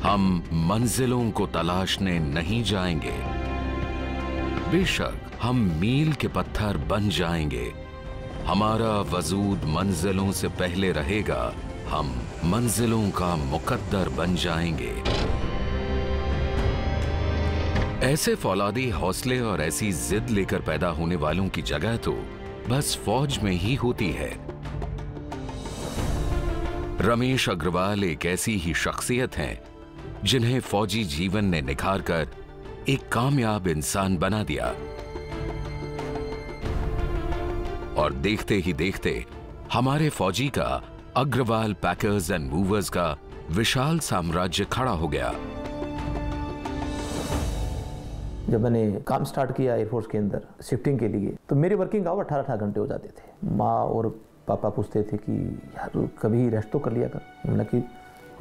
हम मंजिलों को तलाशने नहीं जाएंगे, बेशक हम मील के पत्थर बन जाएंगे। हमारा वजूद मंजिलों से पहले रहेगा, हम मंजिलों का मुकद्दर बन जाएंगे। ऐसे फौलादी हौसले और ऐसी जिद लेकर पैदा होने वालों की जगह तो बस फौज में ही होती है। रमेश अग्रवाल एक ऐसी ही शख्सियत हैं जिन्हें फौजी जीवन ने निखार कर एक कामयाब इंसान बना दिया। और देखते ही देखते हमारे फौजी का अग्रवाल पैकर्स एंड मूवर्स का विशाल साम्राज्य खड़ा हो गया। जब मैंने काम स्टार्ट किया एयरफोर्स के अंदर शिफ्टिंग के लिए, तो मेरे वर्किंग आवर 18 घंटे हो जाते थे। माँ और पापा पूछते थे कि यार कभी रेस्ट तो कर लिया कर। मैंने कि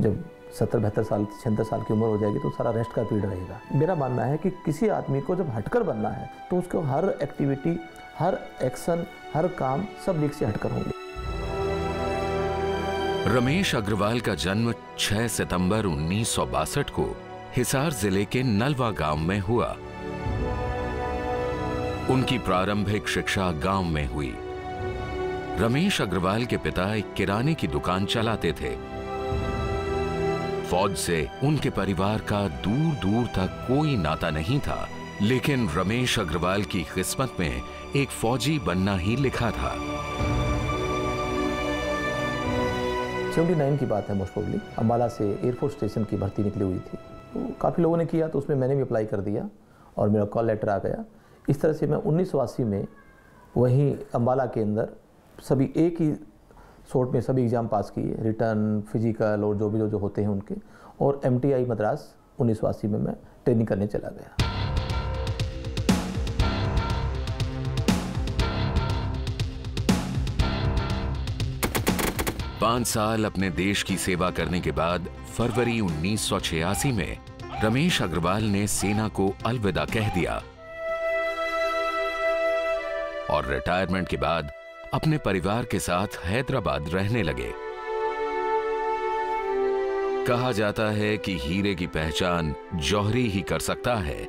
जब 70-72 साल 76 साल की उम्र हो जाएगी तो सारा रेस्ट का पीरियड रहेगा। मेरा मानना है कि किसी आदमी को जब हटकर बनना है तो उसको हर एक्टिविटी, हर एक्शन, हर काम सब लीक से हटकर होंगे। रमेश अग्रवाल का जन्म 6 सितंबर 1962 को हिसार जिले के नलवा गांव में हुआ। उनकी प्रारंभिक शिक्षा गांव में हुई। रमेश अग्रवाल के पिता एक किराने की दुकान चलाते थे। फौज से उनके परिवार का दूर दूर तक कोई नाता नहीं था, लेकिन रमेश अग्रवाल की किस्मत में एक फौजी बनना ही लिखा था। 79 की बात है मोस्ट प्रोबेबली। अम्बाला से एयरफोर्स स्टेशन की भर्ती निकली हुई थी, तो काफ़ी लोगों ने किया, तो उसमें मैंने भी अप्लाई कर दिया और मेरा कॉल लेटर आ गया। इस तरह से मैं 1980 में वहीं अम्बाला के अंदर सभी एक ही शॉर्ट में सभी एग्ज़ाम पास किए, रिटर्न, फिजिकल और जो होते हैं उनके, और MTI मद्रास 1980 में मैं ट्रेनिंग करने चला गया। पांच साल अपने देश की सेवा करने के बाद फरवरी 1986 में रमेश अग्रवाल ने सेना को अलविदा कह दिया और रिटायरमेंट के बाद अपने परिवार के साथ हैदराबाद रहने लगे। कहा जाता है कि हीरे की पहचान जौहरी ही कर सकता है।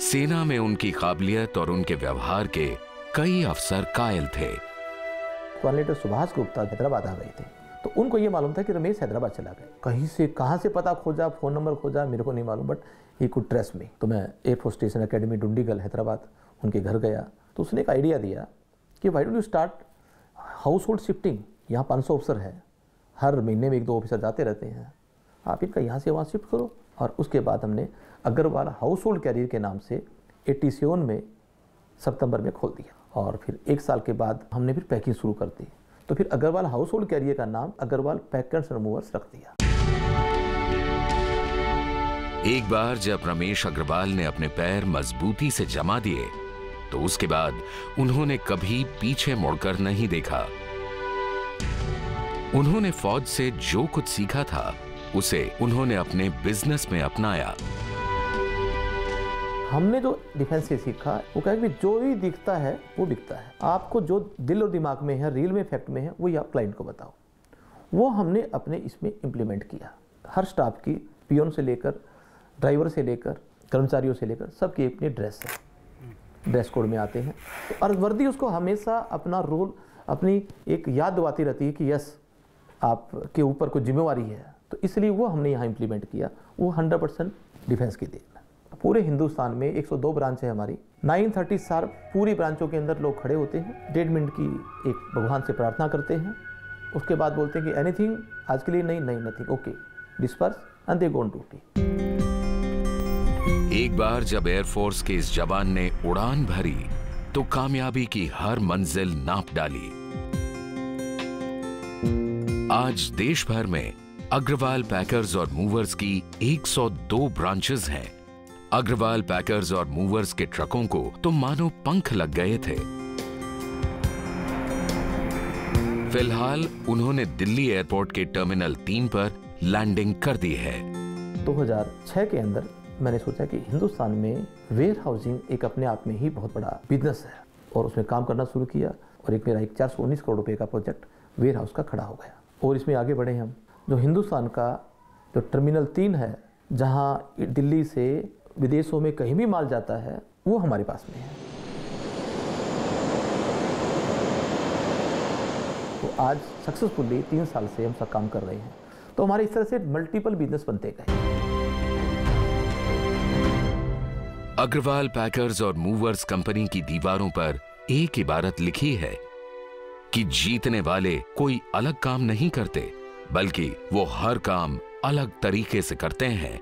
सेना में उनकी काबिलियत और उनके व्यवहार के कई अफसर कायल थे। कोऑर्डिनेटर सुभाष गुप्ता हैदराबाद आ गए थे, तो उनको ये मालूम था कि रमेश हैदराबाद चला गया। कहीं से कहां से पता खोजा, फोन नंबर खोजा, मेरे को नहीं मालूम, बट ही कुड ट्रेस मी। तो मैं air force station academy Dundigal Hyderabad उनके घर गया, तो उसने एक आइडिया दिया कि why don't you start house hold shifting. यहाँ 500 ऑफिसर है, हर महीने में 1-2 ऑफिसर जाते रहते हैं, आप इनका यहाँ से वहाँ शिफ्ट करो। और उसके बाद हमने अग्रवाल हाउस होल्ड कैरियर के नाम से 87 में सितंबर में खोल दिया। और फिर 1 साल के बाद हमने फिर पैकिंग शुरू कर दी, तो फिर अग्रवाल हाउस होल्ड कैरियर का नाम अग्रवाल पैकर्स एंड मूवर्स रख दिया। एक बार जब रमेश अग्रवाल ने अपने पैर मजबूती से जमा दिए, तो उसके बाद उन्होंने कभी पीछे मुड़कर नहीं देखा। उन्होंने फौज से जो कुछ सीखा था उसे उन्होंने अपने बिजनेस में अपनाया। हमने जो डिफेंस से सीखा वो कहा कि जो भी दिखता है वो बिकता है। आपको जो दिल और दिमाग में है, रियल में फैक्ट में है, वही आप क्लाइंट को बताओ। वो हमने अपने इसमें इम्प्लीमेंट किया। हर स्टाफ की, पियोन से लेकर ड्राइवर से लेकर कर्मचारियों से लेकर सबकी अपनी ड्रेस है, ड्रेस कोड में आते हैं। तो और वर्दी उसको हमेशा अपना रोल, अपनी एक याद दिलाती रहती है कि यस आपके ऊपर कोई जिम्मेवारी है। तो इसलिए वो हमने यहाँ इम्प्लीमेंट किया। वो 100% डिफेंस की देन। पूरे हिंदुस्तान में 102 ब्रांच है हमारी। 9:30 शार्प पूरी ब्रांचों के अंदर लोग खड़े होते हैं, 1.5 मिनट की एक भगवान से प्रार्थना करते हैं, उसके बाद बोलते हैं कि एनीथिंग आज के लिए नहीं, nothing, okay, disperse and they go on duty. एक बार जब एयरफोर्स के इस जवान ने उड़ान भरी तो कामयाबी की हर मंजिल नाप डाली। आज देश भर में अग्रवाल पैकर्स और मूवर्स की 102 ब्रांचेस हैं। अग्रवाल पैकर्स और मूवर्स के ट्रकों को तो मानो पंख लग गए थे। फिलहाल उन्होंने दिल्ली एयरपोर्ट के टर्मिनल 3 पर लैंडिंग कर दी है। 2006 के अंदर मैंने सोचा कि हिंदुस्तान में वेयर हाउसिंग एक अपने आप में ही बहुत बड़ा बिजनेस है, और उसमें काम करना शुरू किया। और एक मेरा 419 करोड़ रुपए का प्रोजेक्ट वेयर हाउस का खड़ा हो गया, और इसमें आगे बढ़े हम। जो हिंदुस्तान का जो टर्मिनल 3 है जहाँ दिल्ली से विदेशों में कहीं भी माल जाता है वो हमारे पास में है। तो आज सक्सेसफुली 3 साल से हम सब काम कर रहे हैं। तो हमारे इस तरह से मल्टीपल बिजनेस बनते गए। अग्रवाल पैकर्स और मूवर्स कंपनी की दीवारों पर एक इबारत लिखी है कि जीतने वाले कोई अलग काम नहीं करते, बल्कि वो हर काम अलग तरीके से करते हैं।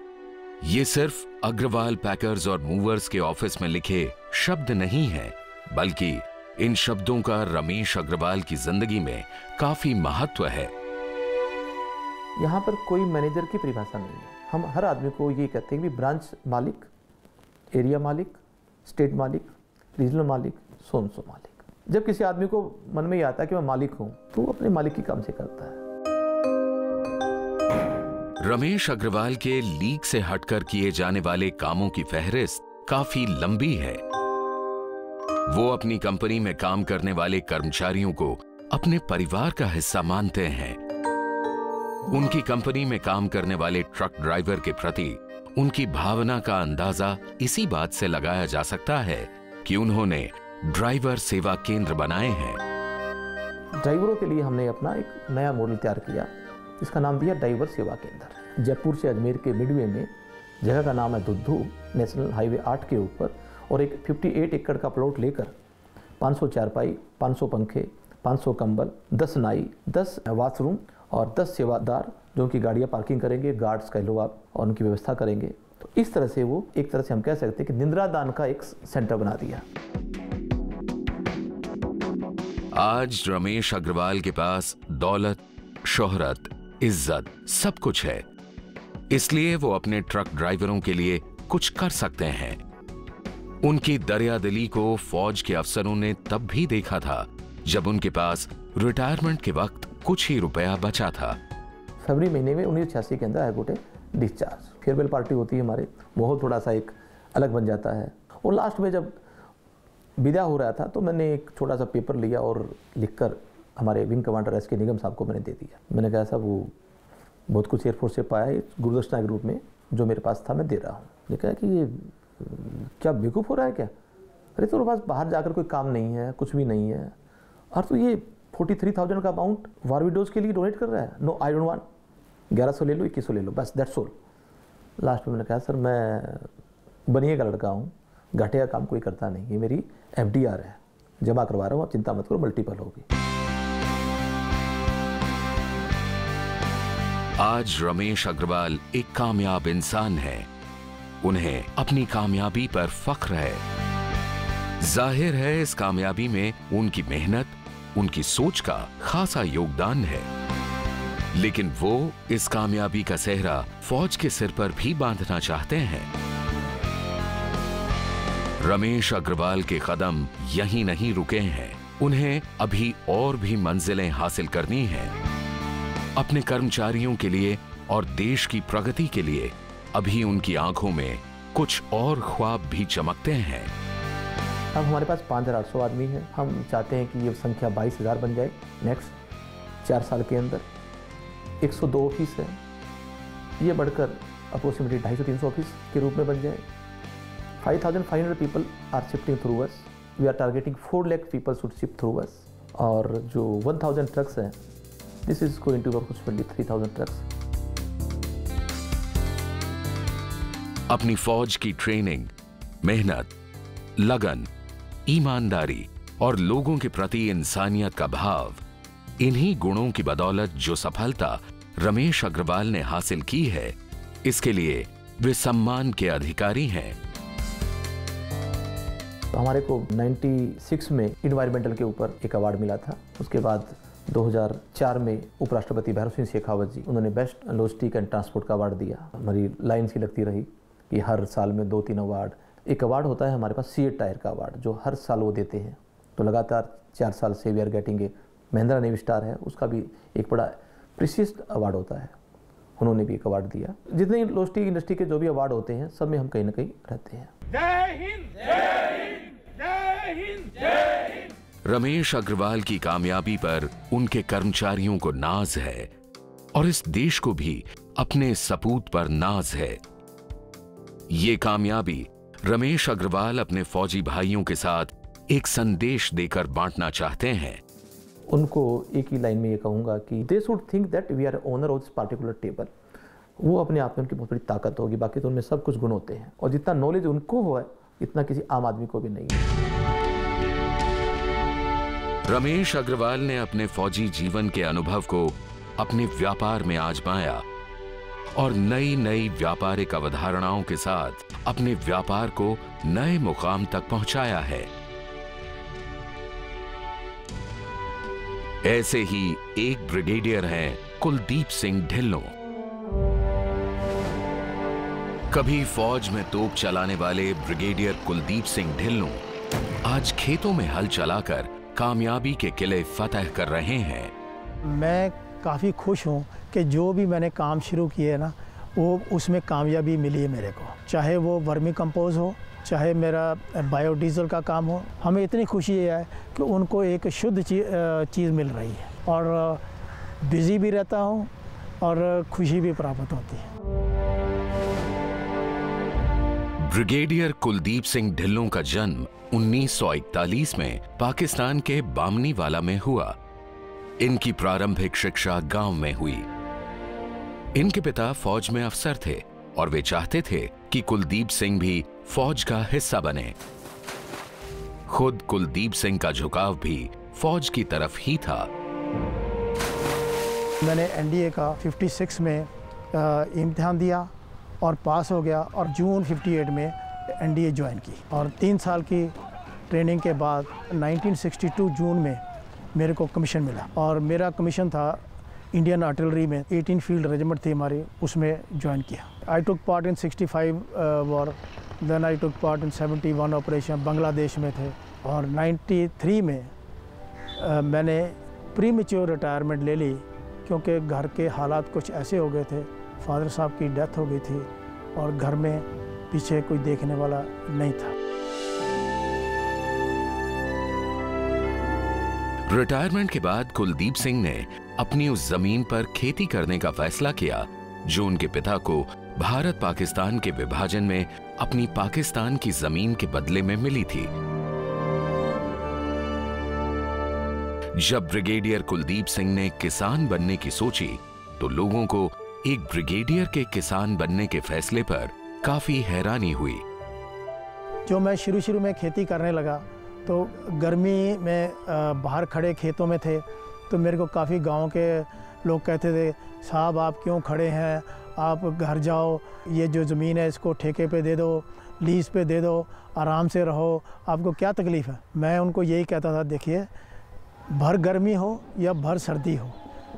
ये सिर्फ अग्रवाल पैकर्स और मूवर्स के ऑफिस में लिखे शब्द नहीं है, बल्कि इन शब्दों का रमेश अग्रवाल की जिंदगी में काफी महत्व है। यहाँ पर कोई मैनेजर की परिभाषा नहीं है। हम हर आदमी को ये कहते हैं कि ब्रांच मालिक, एरिया मालिक, स्टेट मालिक, रीजनल मालिक, सो मालिक। जब किसी आदमी को मन में ये आता है कि मैं मालिक हूं, तो वो अपने मालिक की काम से करता है। रमेश अग्रवाल के लीक से हटकर किए जाने वाले कामों की फहरिस्त काफी लंबी है। वो अपनी कंपनी में काम करने वाले कर्मचारियों को अपने परिवार का हिस्सा मानते हैं। उनकी कंपनी में काम करने वाले ट्रक ड्राइवर के प्रति उनकी भावना का अंदाजा इसी बात से लगाया जा सकता है कि उन्होंने ड्राइवर सेवा केंद्र बनाए हैं। ड्राइवरों के लिए हमने अपना एक नया मॉडल तैयार किया, इसका नाम दिया ड्राइवर सेवा केंद्र। जयपुर से अजमेर के मिडवे में जगह का नाम है दुद्धू, नेशनल हाईवे 8 के ऊपर, और एक 58 एकड़ का प्लॉट लेकर 500 चारपाई, 500 पंखे, 500 कंबल, 10 नाई, 10 वॉशरूम और 10 सेवादार जो उनकी गाड़ियाँ पार्किंग करेंगे, गार्ड्स कह लो आप, और उनकी व्यवस्था करेंगे। तो इस तरह से वो एक तरह से हम कह सकते हैं कि निंद्रा दान का एक सेंटर बना दिया। आज रमेश अग्रवाल के पास दौलत, शोहरत, इज्जत सब कुछ है, इसलिए वो अपने ट्रक ड्राइवरों के लिए कुछ कर सकते हैं। उनकी दरियादिली को फौज के अफसरों ने तब भी देखा था जब उनके पास रिटायरमेंट के वक्त कुछ ही रुपया बचा था। फरवरी महीने में 1986 के अंदर आई गोट डिस्चार्ज। फेयरवेल पार्टी होती है हमारे, माहौल थोड़ा सा एक अलग बन जाता है। और लास्ट में जब विदा हो रहा था तो मैंने एक छोटा सा पेपर लिया और लिखकर हमारे विंग कमांडर एस के निगम साहब को मैंने दे दिया। मैंने कहा साहब वो बहुत कुछ एयरफोर्स से पाया है, गुरुदक्षिणा के रूप में जो मेरे पास था मैं दे रहा हूँ। ये कहा कि ये क्या बेवकूफ़ हो रहा है क्या? अरे तो पास बाहर जाकर कोई काम नहीं है, कुछ भी नहीं है, और तो ये 43,000 का अमाउंट वार विडोज के लिए डोनेट कर रहा है। नो आई डोंट वांट, 1100 ले लो, 2100 ले लो, बस दैट्स ऑल। लास्ट में मैंने कहा सर मैं बनिए का लड़का हूँ, घाटे का काम कोई करता नहीं, ये मेरी FDR है, जमा करवा रहा हूँ, आप चिंता मत करो, मल्टीपल होगी। आज रमेश अग्रवाल एक कामयाब इंसान है। उन्हें अपनी कामयाबी पर फख्र है। जाहिर है इस कामयाबी में उनकी मेहनत, उनकी सोच का खासा योगदान है, लेकिन वो इस कामयाबी का सेहरा फौज के सिर पर भी बांधना चाहते हैं। रमेश अग्रवाल के कदम यहीं नहीं रुके हैं, उन्हें अभी और भी मंजिलें हासिल करनी हैं। अपने कर्मचारियों के लिए और देश की प्रगति के लिए अभी उनकी आंखों में कुछ और ख्वाब भी चमकते हैं। अब हमारे पास 5,800 आदमी हैं। हम चाहते हैं कि ये संख्या 22,000 बन जाए नेक्स्ट 4 साल के अंदर। 102 ऑफिस है, ये बढ़कर अप्रोक्सीमेटली 250-300 ऑफिस के रूप में बन जाए। 5,500 people are shifting through us. We are targeting 4 lakh people should shift through us. और जो 1,000 ट्रक्स हैं, this is going to approximately 3,000 trucks. अपनी फौज की ट्रेनिंग, मेहनत, लगन, ईमानदारी और लोगों के प्रति इंसानियत का भाव, इन्हीं गुणों की बदौलत जो सफलता रमेश अग्रवाल ने हासिल की है, इसके लिए वे सम्मान के अधिकारी हैं। तो हमारे को 96 में इन्वायरमेंटल के ऊपर एक अवार्ड मिला था। उसके बाद 2004 में उपराष्ट्रपति भैरव सिंह शेखावत जी, उन्होंने बेस्ट लॉजिस्टिक एंड ट्रांसपोर्ट का अवार्ड दिया। हमारी लाइन सी लगती रही कि हर साल में 2-3 अवार्ड। एक अवार्ड होता है हमारे पास सीएट टायर का अवार्ड, जो हर साल वो देते हैं। तो लगातार 4 साल से we are getting a Mahindra navy star है, उसका भी एक बड़ा प्रीशियस अवार्ड होता है, उन्होंने भी एक अवार्ड दिया। जितने लॉजिस्टिक इंडस्ट्री के जो भी अवार्ड होते हैं, सब में हम कहीं ना कहीं रहते हैं। जय हिंद, जय हिंद, जय हिंद, जय हिंद। रमेश अग्रवाल की कामयाबी पर उनके कर्मचारियों को नाज है और इस देश को भी अपने सपूत पर नाज है ये कामयाबी रमेश अग्रवाल अपने फौजी भाइयों के साथ एक संदेश देकर बांटना चाहते हैं। उनको एक ही लाइन में ये कहूँगा कि they should think that we are owner of this particular table. वो अपने आप में उनकी बहुत बड़ी ताकत होगी, बाकी तो उनमें सब कुछ गुण होते हैं, और जितना नॉलेज उनको हुआ है इतना किसी आम आदमी को भी नहीं है। रमेश अग्रवाल ने अपने फौजी जीवन के अनुभव को अपने व्यापार में आजमाया और नई नई व्यापारिक अवधारणाओं के साथ अपने व्यापार को नए मुकाम तक पहुंचाया है। ऐसे ही एक ब्रिगेडियर हैं कुलदीप सिंह ढिल्लों। कभी फौज में तोप चलाने वाले ब्रिगेडियर कुलदीप सिंह ढिल्लों आज खेतों में हल चलाकर कामयाबी के किले फतह कर रहे हैं। मैं काफ़ी खुश हूँ कि जो भी मैंने काम शुरू किए ना, वो उसमें कामयाबी मिली है मेरे को। चाहे वो वर्मी कंपोज हो, चाहे मेरा बायोडीज़ल का काम हो, हमें इतनी खुशी है कि उनको एक शुद्ध चीज़ मिल रही है, और बिज़ी भी रहता हूँ और खुशी भी प्राप्त होती है। ब्रिगेडियर कुलदीप सिंह ढिल्लों का जन्म 1941 में पाकिस्तान के बामनीवाला में हुआ। इनकी प्रारंभिक शिक्षा गांव में हुई। इनके पिता फौज में अफसर थे और वे चाहते थे कि कुलदीप सिंह भी फौज का हिस्सा बने। खुद कुलदीप सिंह का झुकाव भी फौज की तरफ ही था। मैंने एनडीए का 56 में इम्तिहान दिया और पास हो गया, और जून 58 में एनडीए ज्वाइन की, और 3 साल की ट्रेनिंग के बाद 1962 जून में मेरे को कमीशन मिला, और मेरा कमीशन था इंडियन आर्टिलरी में। 18 फील्ड रेजिमेंट थी हमारी, उसमें ज्वाइन किया। I took part in 65 war, then I took part in 71 operation, Bangladesh में थे, और 93 में मैंने प्री मैच्योर रिटायरमेंट ले ली, क्योंकि घर के हालात कुछ ऐसे हो गए थे। फादर साहब की डेथ हो गई थी और घर में पीछे कोई देखने वाला नहीं था। रिटायरमेंट के बाद कुलदीप सिंह ने अपनी उस जमीन पर खेती करने का फैसला किया जो उनके पिता को भारत पाकिस्तान के विभाजन में अपनी पाकिस्तान की जमीन के बदले में मिली थी। जब ब्रिगेडियर कुलदीप सिंह ने किसान बनने की सोची तो लोगों को एक ब्रिगेडियर के किसान बनने के फैसले पर काफी हैरानी हुई। जो मैं शुरू में खेती करने लगा तो गर्मी में बाहर खड़े खेतों में थे, तो मेरे को काफ़ी गांव के लोग कहते थे, साहब आप क्यों खड़े हैं, आप घर जाओ, ये जो ज़मीन है इसको ठेके पे दे दो, लीज़ पे दे दो, आराम से रहो, आपको क्या तकलीफ़ है। मैं उनको यही कहता था, देखिए भर गर्मी हो या भर सर्दी हो,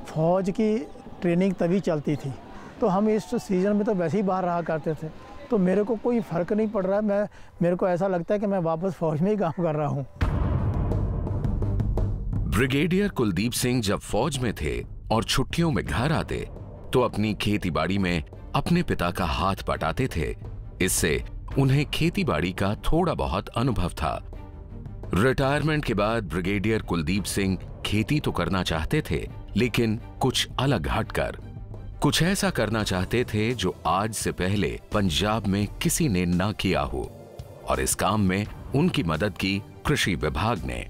फ़ौज की ट्रेनिंग तभी चलती थी, तो हम इस सीज़न में तो वैसे ही बाहर रहा करते थे, तो मेरे को कोई फ़र्क नहीं पड़ रहा है। मेरे को ऐसा लगता है कि मैं वापस फ़ौज में ही काम कर रहा हूँ। ब्रिगेडियर कुलदीप सिंह जब फौज में थे और छुट्टियों में घर आते तो अपनी खेतीबाड़ी में अपने पिता का हाथ बटाते थे। इससे उन्हें खेतीबाड़ी का थोड़ा बहुत अनुभव था। रिटायरमेंट के बाद ब्रिगेडियर कुलदीप सिंह खेती तो करना चाहते थे, लेकिन कुछ अलग हटकर, कुछ ऐसा करना चाहते थे जो आज से पहले पंजाब में किसी ने ना किया हो, और इस काम में उनकी मदद की कृषि विभाग ने।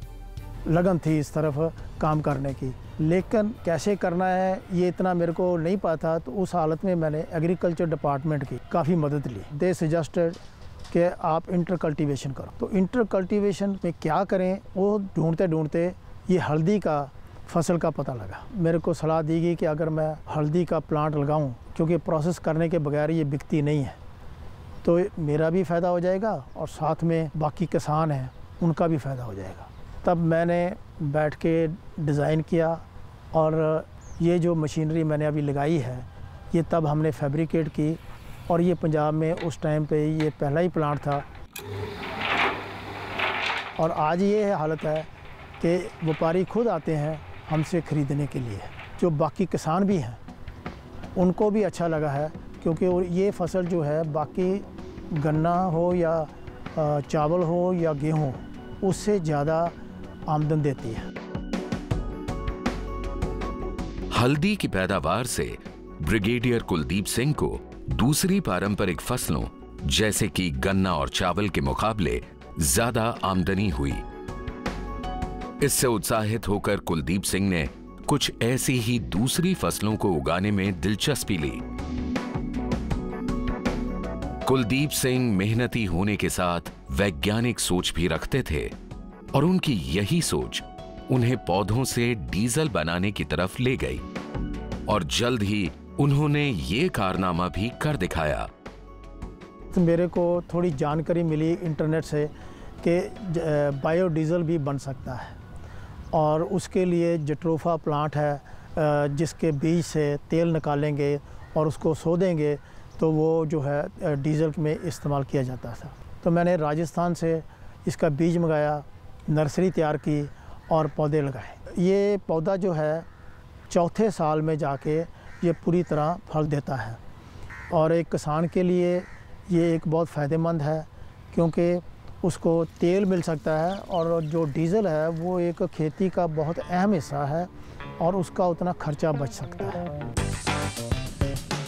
लगन थी इस तरफ काम करने की, लेकिन कैसे करना है ये इतना मेरे को नहीं पता, तो उस हालत में मैंने एग्रीकल्चर डिपार्टमेंट की काफ़ी मदद ली। दे सजेस्टेड कि आप इंटर कल्टीवेशन करो, तो इंटर कल्टीवेशन में क्या करें वो ढूंढते ढूंढते ये हल्दी का फसल का पता लगा। मेरे को सलाह दी गई कि अगर मैं हल्दी का प्लांट लगाऊं, क्योंकि प्रोसेस करने के बगैर ये बिकती नहीं है, तो मेरा भी फ़ायदा हो जाएगा और साथ में बाकी किसान हैं उनका भी फ़ायदा हो जाएगा। तब मैंने बैठ के डिज़ाइन किया, और ये जो मशीनरी मैंने अभी लगाई है ये तब हमने फैब्रिकेट की, और ये पंजाब में उस टाइम पे ये पहला ही प्लांट था। और आज ये हालत है कि व्यापारी खुद आते हैं हमसे ख़रीदने के लिए। जो बाकी किसान भी हैं उनको भी अच्छा लगा है, क्योंकि ये फसल जो है बाकी गन्ना हो या चावल हो या गेहूँ, उससे ज़्यादा आमदन देती है। हल्दी की पैदावार से ब्रिगेडियर कुलदीप सिंह को दूसरी पारंपरिक फसलों जैसे कि गन्ना और चावल के मुकाबले ज्यादा आमदनी हुई। इससे उत्साहित होकर कुलदीप सिंह ने कुछ ऐसी ही दूसरी फसलों को उगाने में दिलचस्पी ली। कुलदीप सिंह मेहनती होने के साथ वैज्ञानिक सोच भी रखते थे और उनकी यही सोच उन्हें पौधों से डीजल बनाने की तरफ ले गई और जल्द ही उन्होंने ये कारनामा भी कर दिखाया। तो मेरे को थोड़ी जानकारी मिली इंटरनेट से कि बायोडीज़ल भी बन सकता है और उसके लिए जट्रोफा प्लांट है जिसके बीज से तेल निकालेंगे और उसको सोधेंगे तो वो जो है डीज़ल में इस्तेमाल किया जाता था। तो मैंने राजस्थान से इसका बीज मंगाया, नर्सरी तैयार की और पौधे लगाए। ये पौधा जो है चौथे साल में जाके ये पूरी तरह फल देता है और एक किसान के लिए ये एक बहुत फ़ायदेमंद है क्योंकि उसको तेल मिल सकता है और जो डीज़ल है वो एक खेती का बहुत अहम हिस्सा है और उसका उतना खर्चा बच सकता है।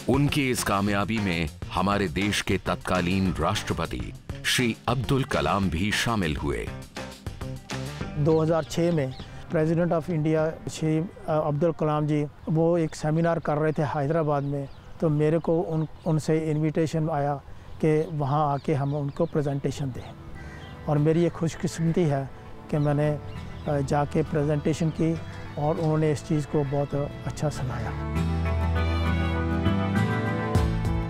उनकी इस कामयाबी में हमारे देश के तत्कालीन राष्ट्रपति श्री अब्दुल कलाम भी शामिल हुए। 2006 में president of India Shri Abdul Kalam ji वो एक सेमिनार कर रहे थे हैदराबाद में, तो मेरे को उनसे इनविटेशन आया कि वहाँ आके हम उनको प्रेजेंटेशन दें और मेरी ये खुशकिस्मती है कि मैंने जाके प्रेजेंटेशन की और उन्होंने इस चीज़ को बहुत अच्छा सुनाया।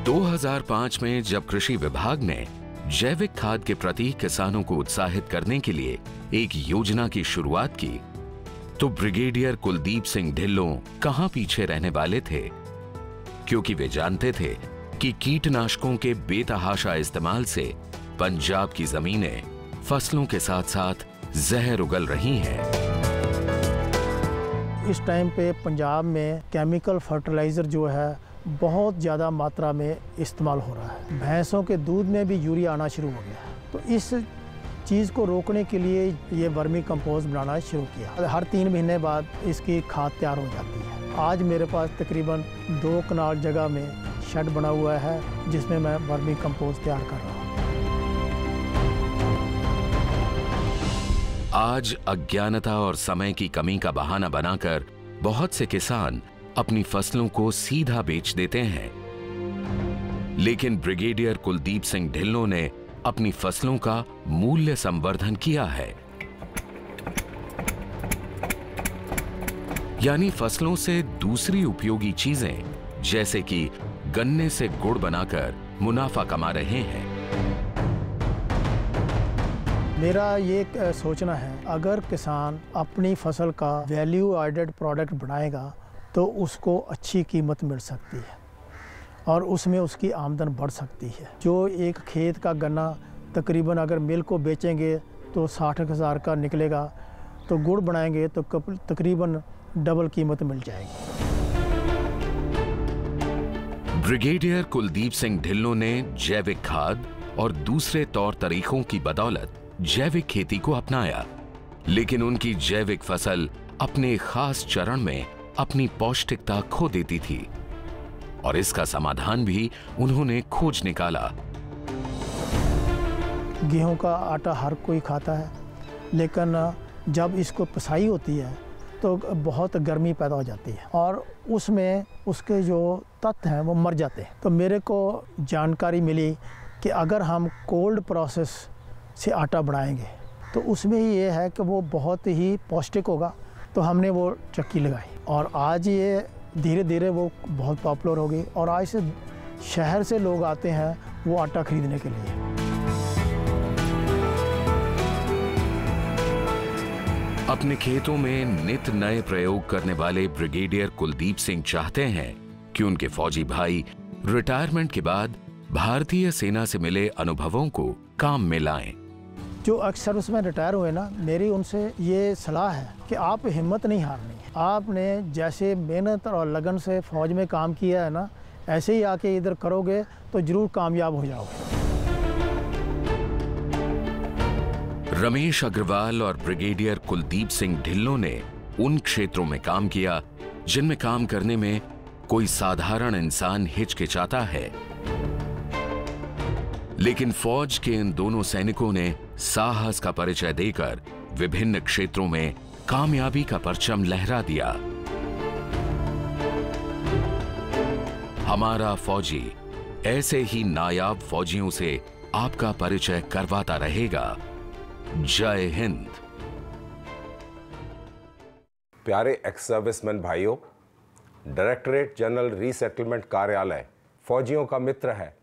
2005 में जब कृषि विभाग ने जैविक खाद के प्रति किसानों को उत्साहित करने के लिए एक योजना की शुरुआत की तो ब्रिगेडियर कुलदीप सिंह ढिल्लों कहां पीछे रहने वाले थे, क्योंकि वे जानते थे कि कीटनाशकों के बेतहाशा इस्तेमाल से पंजाब की जमीनें फसलों के साथ साथ जहर उगल रही हैं। इस टाइम पे पंजाब में केमिकल फर्टिलाइज़र जो है बहुत ज़्यादा मात्रा में इस्तेमाल हो रहा है। भैंसों के दूध में भी यूरिया आना शुरू हो गया है। तो इस चीज़ को रोकने के लिए ये वर्मी कंपोस्ट बनाना शुरू किया। हर 3 महीने बाद इसकी खाद तैयार हो जाती है। आज मेरे पास तकरीबन 2 कनाल जगह में शेड बना हुआ है जिसमें मैं वर्मी कंपोस्ट तैयार कर रहा हूँ। आज अज्ञानता और समय की कमी का बहाना बनाकर बहुत से किसान अपनी फसलों को सीधा बेच देते हैं, लेकिन ब्रिगेडियर कुलदीप सिंह ढिल्लों ने अपनी फसलों का मूल्य संवर्धन किया है। यानी फसलों से दूसरी उपयोगी चीजें जैसे कि गन्ने से गुड़ बनाकर मुनाफा कमा रहे हैं। मेरा ये सोचना है, अगर किसान अपनी फसल का वैल्यू एडेड प्रोडक्ट बनाएगा तो उसको अच्छी कीमत मिल सकती है और उसमें उसकी आमदन बढ़ सकती है। जो एक खेत का गन्ना तकरीबन अगर मिल को बेचेंगे तो 60,000 का निकलेगा, तो गुड़ बनाएंगे तो तकरीबन डबल कीमत मिल जाएगी। ब्रिगेडियर कुलदीप सिंह ढिल्लों ने जैविक खाद और दूसरे तौर तरीकों की बदौलत जैविक खेती को अपनाया, लेकिन उनकी जैविक फसल अपने खास चरण में अपनी पौष्टिकता खो देती थी और इसका समाधान भी उन्होंने खोज निकाला। गेहूं का आटा हर कोई खाता है, लेकिन जब इसको पिसाई होती है तो बहुत गर्मी पैदा हो जाती है और उसमें उसके जो तत्व हैं वो मर जाते हैं। तो मेरे को जानकारी मिली कि अगर हम कोल्ड प्रोसेस से आटा बनाएंगे तो उसमें ही ये है कि वो बहुत ही पौष्टिक होगा। तो हमने वो चक्की लगाई और आज ये धीरे धीरे वो बहुत पॉपुलर हो गई और आज से शहर से लोग आते हैं वो आटा खरीदने के लिए। अपने खेतों में नित नए प्रयोग करने वाले ब्रिगेडियर कुलदीप सिंह चाहते हैं कि उनके फौजी भाई रिटायरमेंट के बाद भारतीय सेना से मिले अनुभवों को काम में लाएं। जो अक्सर उसमें रिटायर हुए ना, मेरी उनसे ये सलाह है कि आप हिम्मत नहीं हारनी। आपने जैसे मेहनत और लगन से फौज में काम किया है ना, ऐसे ही आके इधर करोगे तो जरूर कामयाब हो जाओगे। रमेश अग्रवाल और ब्रिगेडियर कुलदीप सिंह ढिल्लों ने उन क्षेत्रों में काम किया जिनमें काम करने में कोई साधारण इंसान हिचकिचाता है। लेकिन फौज के इन दोनों सैनिकों ने साहस का परिचय देकर विभिन्न क्षेत्रों में कामयाबी का परचम लहरा दिया। हमारा फौजी ऐसे ही नायाब फौजियों से आपका परिचय करवाता रहेगा। जय हिंद। प्यारे एक्स सर्विसमैन भाइयों, डायरेक्टरेट जनरल रीसेटलमेंट कार्यालय फौजियों का मित्र है।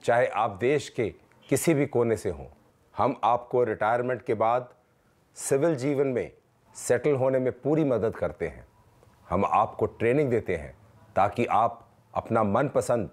चाहे आप देश के किसी भी कोने से हों, हम आपको रिटायरमेंट के बाद सिविल जीवन में सेटल होने में पूरी मदद करते हैं। हम आपको ट्रेनिंग देते हैं ताकि आप अपना मनपसंद